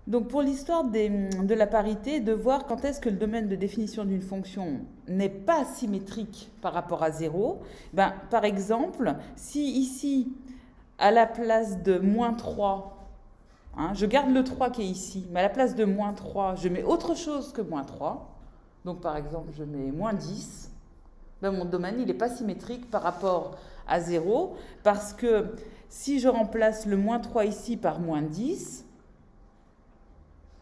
Donc pour l'histoire de la parité, de voir quand est-ce que le domaine de définition d'une fonction n'est pas symétrique par rapport à 0, ben, par exemple, si ici, à la place de moins 3, je garde le 3 qui est ici, mais à la place de moins 3, je mets autre chose que moins 3, donc par exemple je mets moins 10, ben, mon domaine il n'est pas symétrique par rapport à 0, parce que si je remplace le moins 3 ici par moins 10,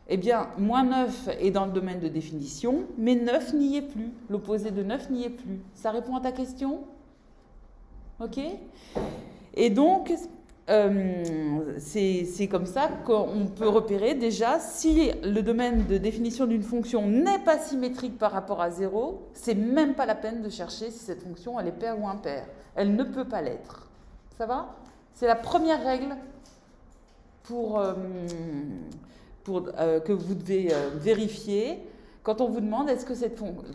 eh bien, moins 9 est dans le domaine de définition, mais 9 n'y est plus. L'opposé de 9 n'y est plus. Ça répond à ta question? Ok? Et donc, c'est comme ça qu'on peut repérer déjà si le domaine de définition d'une fonction n'est pas symétrique par rapport à 0, c'est même pas la peine de chercher si cette fonction elle est paire ou impaire. Elle ne peut pas l'être. Ça va? C'est la première règle que vous devez vérifier quand on vous demande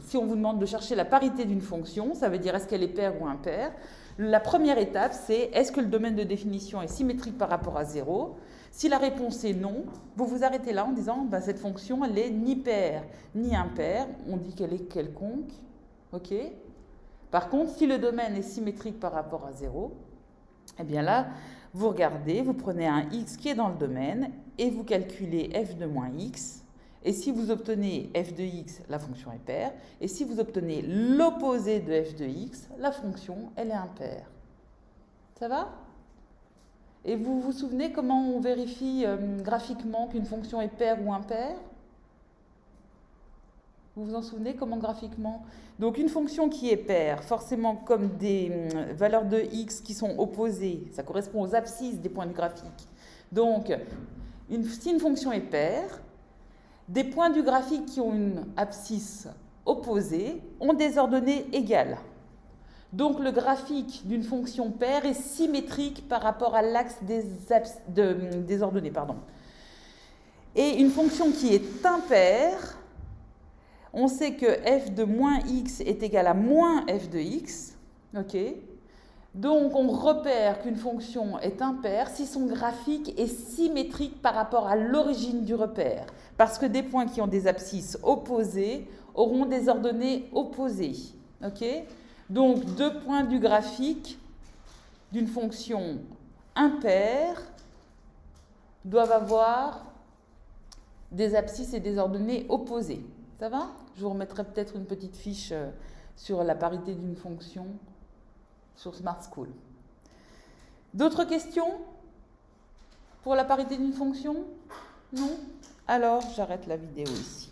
si on vous demande de chercher la parité d'une fonction, ça veut dire est-ce qu'elle est paire ou impaire. La première étape, c'est est-ce que le domaine de définition est symétrique par rapport à 0? Si la réponse est non, vous vous arrêtez là en disant cette fonction, elle n'est ni paire ni impaire. On dit qu'elle est quelconque. Ok? Par contre, si le domaine est symétrique par rapport à 0, eh bien là, vous regardez, vous prenez un x qui est dans le domaine et vous calculez f de moins x. Et si vous obtenez f de x, la fonction est paire. Et si vous obtenez l'opposé de f de x, la fonction, elle est impaire. Ça va? Et vous vous souvenez comment on vérifie graphiquement qu'une fonction est paire ou impaire? Vous vous en souvenez comment graphiquement? Donc une fonction qui est paire, forcément comme des valeurs de x qui sont opposées, ça correspond aux abscisses des points du graphique. Donc si une fonction est paire, des points du graphique qui ont une abscisse opposée ont des ordonnées égales. Donc le graphique d'une fonction paire est symétrique par rapport à l'axe des ordonnées. Pardon. Et une fonction qui est impaire, on sait que f de moins x est égal à moins f de x. Okay. Donc on repère qu'une fonction est impaire si son graphique est symétrique par rapport à l'origine du repère. Parce que des points qui ont des abscisses opposées auront des ordonnées opposées. Okay. Donc deux points du graphique d'une fonction impaire doivent avoir des abscisses et des ordonnées opposées. Ça va? Je vous remettrai peut-être une petite fiche sur la parité d'une fonction sur Smart School. D'autres questions pour la parité d'une fonction? Non? Alors, j'arrête la vidéo ici.